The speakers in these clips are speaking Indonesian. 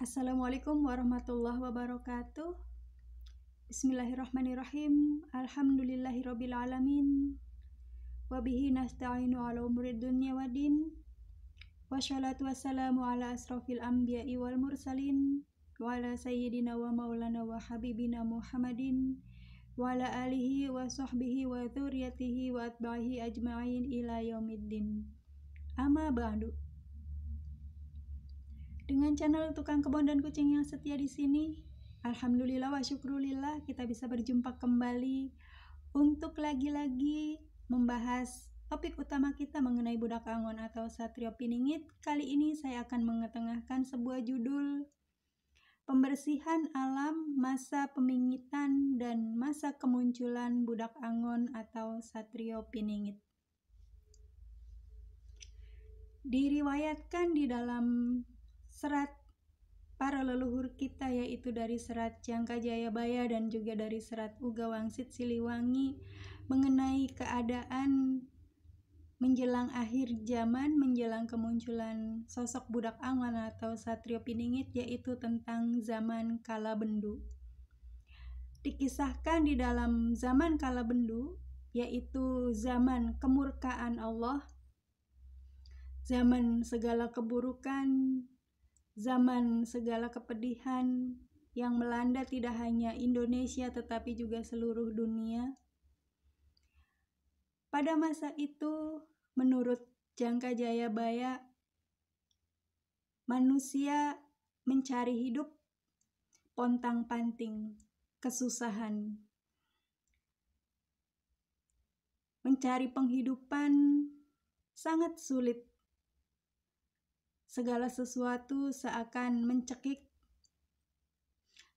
Assalamualaikum warahmatullahi wabarakatuh. Bismillahirrahmanirrahim. Alhamdulillahirabbil alamin. Wa bihi nasta'inu 'ala umuri dunya waddin. Wassalatu wassalamu ala asrofil anbiya'i wal mursalin wa ala sayyidina wa maulana wa habibina Muhammadin wa ala alihi wa sahbihi wa dzurriyyatihi wa atba'ihi ajma'in ila yaumiddin. Amma ba'du. Dengan channel Tukang Kebon dan Kucing yang setia di sini, alhamdulillah wa syukrulillah kita bisa berjumpa kembali untuk lagi-lagi membahas topik utama kita mengenai budak angon atau satrio piningit. Kali ini saya akan mengetengahkan sebuah judul Pembersihan Alam Masa Pemingitan dan Masa Kemunculan Budak Angon atau Satrio Piningit. Diriwayatkan di dalam serat para leluhur kita, yaitu dari serat Jangka Jayabaya dan juga dari serat Uga Wangsit Siliwangi, mengenai keadaan menjelang akhir zaman, menjelang kemunculan sosok budak angon atau satrio piningit, yaitu tentang zaman kala bendu. Dikisahkan di dalam zaman kala bendu, yaitu zaman kemurkaan Allah, zaman segala keburukan, zaman segala kepedihan yang melanda tidak hanya Indonesia tetapi juga seluruh dunia. Pada masa itu, menurut Jangka Jayabaya, manusia mencari hidup pontang-panting, kesusahan. Mencari penghidupan sangat sulit. Segala sesuatu seakan mencekik.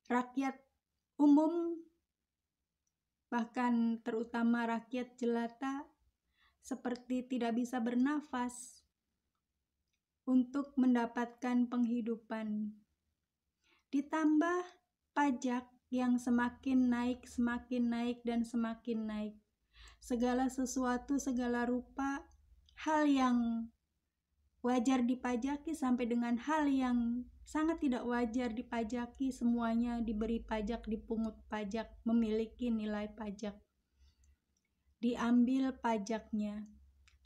Rakyat umum, bahkan terutama rakyat jelata, seperti tidak bisa bernafas untuk mendapatkan penghidupan. Ditambah pajak yang semakin naik, dan semakin naik. Segala sesuatu, segala rupa, hal yang wajar dipajaki sampai dengan hal yang sangat tidak wajar dipajaki, semuanya diberi pajak, dipungut pajak, memiliki nilai pajak. Diambil pajaknya,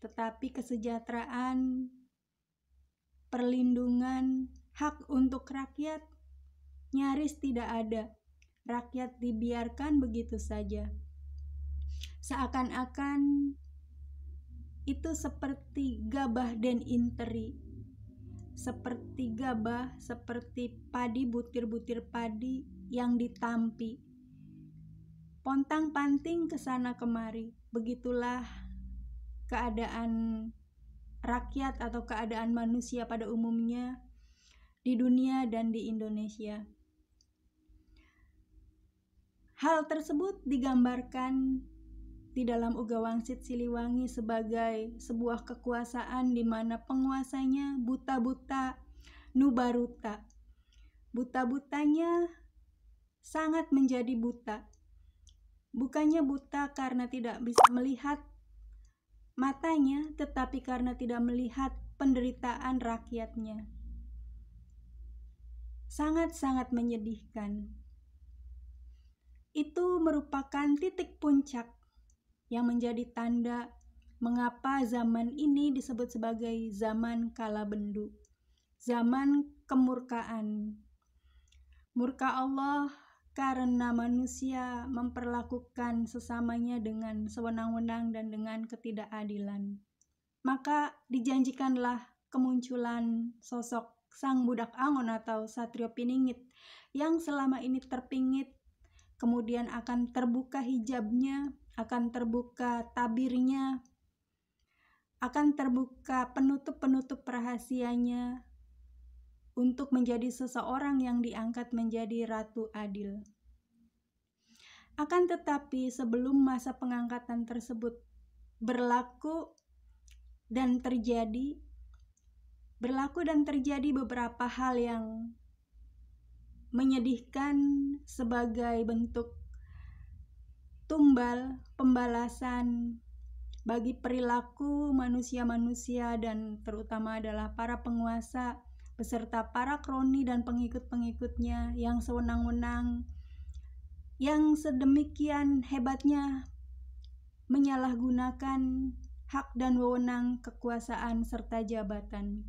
tetapi kesejahteraan, perlindungan, hak untuk rakyat nyaris tidak ada. Rakyat dibiarkan begitu saja. Seakan-akan itu seperti gabah dan interi. Seperti gabah, seperti padi, butir-butir padi yang ditampi. Pontang-panting ke sana kemari. Begitulah keadaan rakyat atau keadaan manusia pada umumnya di dunia dan di Indonesia. Hal tersebut digambarkan di dalam Uga Wangsit Siliwangi sebagai sebuah kekuasaan di mana penguasanya buta-buta, nubaruta. Buta-butanya sangat menjadi buta. Bukannya buta karena tidak bisa melihat matanya, tetapi karena tidak melihat penderitaan rakyatnya. Sangat-sangat menyedihkan. Itu merupakan titik puncak yang menjadi tanda mengapa zaman ini disebut sebagai zaman kala bendu, zaman kemurkaan. Murka Allah karena manusia memperlakukan sesamanya dengan sewenang-wenang dan dengan ketidakadilan. Maka dijanjikanlah kemunculan sosok sang budak angon atau satrio piningit yang selama ini terpingit, kemudian akan terbuka hijabnya, akan terbuka tabirnya, akan terbuka penutup-penutup rahasianya untuk menjadi seseorang yang diangkat menjadi Ratu Adil. Akan tetapi sebelum masa pengangkatan tersebut berlaku dan terjadi beberapa hal yang menyedihkan sebagai bentuk tumbal pembalasan bagi perilaku manusia-manusia dan terutama adalah para penguasa beserta para kroni dan pengikut-pengikutnya yang sewenang-wenang, yang sedemikian hebatnya menyalahgunakan hak dan wewenang kekuasaan serta jabatan.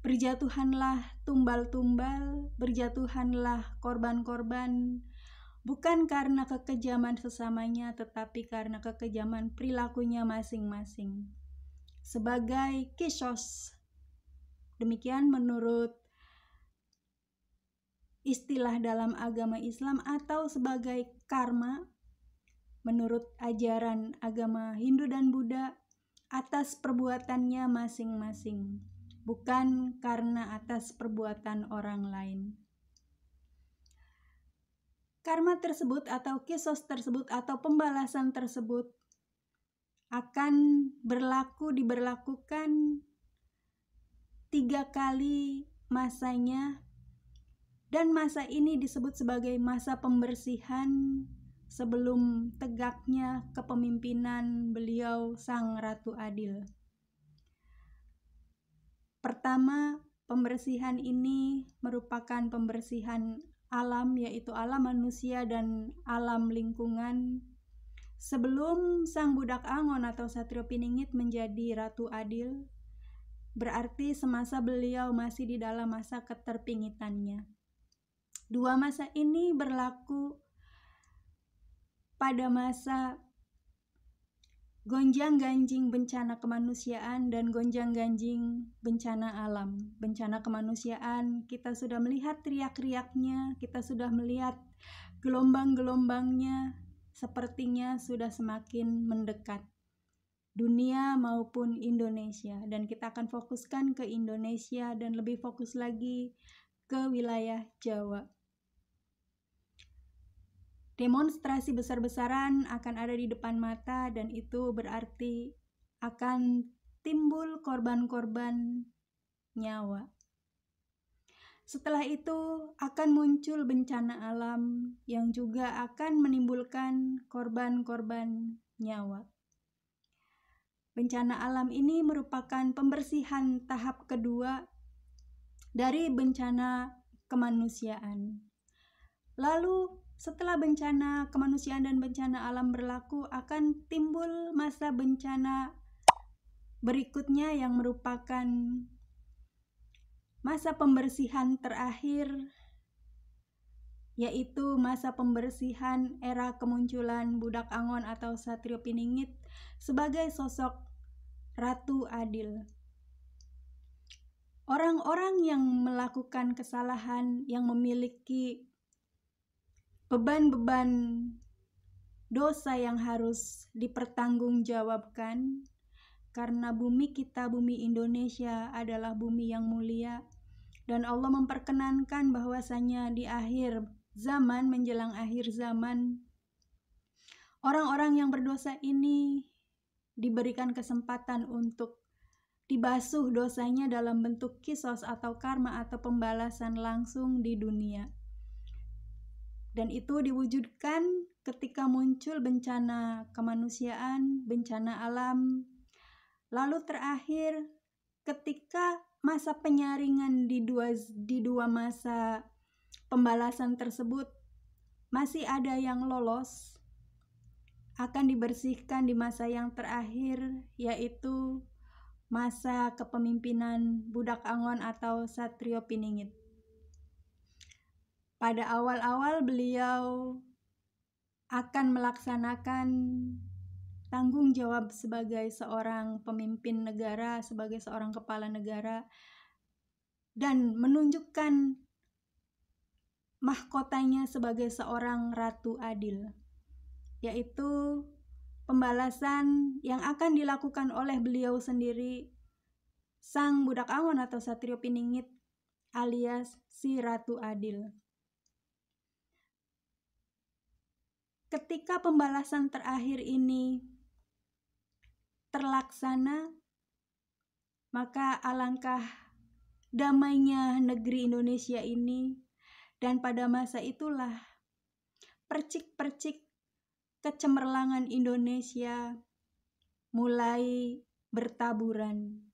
Berjatuhanlah tumbal-tumbal, berjatuhanlah korban-korban, bukan karena kekejaman sesamanya, tetapi karena kekejaman perilakunya masing-masing. Sebagai kisos, demikian menurut istilah dalam agama Islam, atau sebagai karma menurut ajaran agama Hindu dan Buddha, atas perbuatannya masing-masing, bukan karena atas perbuatan orang lain. Karma tersebut atau kisos tersebut atau pembalasan tersebut akan diberlakukan 3 kali masanya, dan masa ini disebut sebagai masa pembersihan sebelum tegaknya kepemimpinan beliau Sang Ratu Adil. Pertama, pembersihan ini merupakan pembersihan alam, yaitu alam manusia dan alam lingkungan, sebelum Sang Budak Angon atau Satrio Piningit menjadi Ratu Adil, berarti semasa beliau masih di dalam masa keterpingitannya. 2 masa ini berlaku pada masa gonjang-ganjing bencana kemanusiaan dan gonjang-ganjing bencana alam. Bencana kemanusiaan, kita sudah melihat riak-riaknya, kita sudah melihat gelombang-gelombangnya, sepertinya sudah semakin mendekat dunia maupun Indonesia, dan kita akan fokuskan ke Indonesia dan lebih fokus lagi ke wilayah Jawa. Demonstrasi besar-besaran akan ada di depan mata, dan itu berarti akan timbul korban-korban nyawa. Setelah itu akan muncul bencana alam yang juga akan menimbulkan korban-korban nyawa. Bencana alam ini merupakan pembersihan tahap kedua dari bencana kemanusiaan. Lalu setelah bencana kemanusiaan dan bencana alam berlaku, akan timbul masa bencana berikutnya yang merupakan masa pembersihan terakhir, yaitu masa pembersihan era kemunculan Budak Angon atau Satrio Piningit sebagai sosok Ratu Adil. Orang-orang yang melakukan kesalahan, yang memiliki beban-beban dosa yang harus dipertanggungjawabkan, karena bumi kita, bumi Indonesia adalah bumi yang mulia, dan Allah memperkenankan bahwasanya di akhir zaman, menjelang akhir zaman, orang-orang yang berdosa ini diberikan kesempatan untuk dibasuh dosanya dalam bentuk kisos atau karma atau pembalasan langsung di dunia. Dan itu diwujudkan ketika muncul bencana kemanusiaan, bencana alam. Lalu terakhir, ketika masa penyaringan di dua masa pembalasan tersebut masih ada yang lolos, akan dibersihkan di masa yang terakhir, yaitu masa kepemimpinan Budak Angon atau Satrio Piningit. Pada awal-awal beliau akan melaksanakan tanggung jawab sebagai seorang pemimpin negara, sebagai seorang kepala negara, dan menunjukkan mahkotanya sebagai seorang Ratu Adil, yaitu pembalasan yang akan dilakukan oleh beliau sendiri, Sang Budak Angon atau Satrio Piningit alias si Ratu Adil. Ketika pembalasan terakhir ini terlaksana, maka alangkah damainya negeri Indonesia ini, dan pada masa itulah percik-percik kecemerlangan Indonesia mulai bertaburan.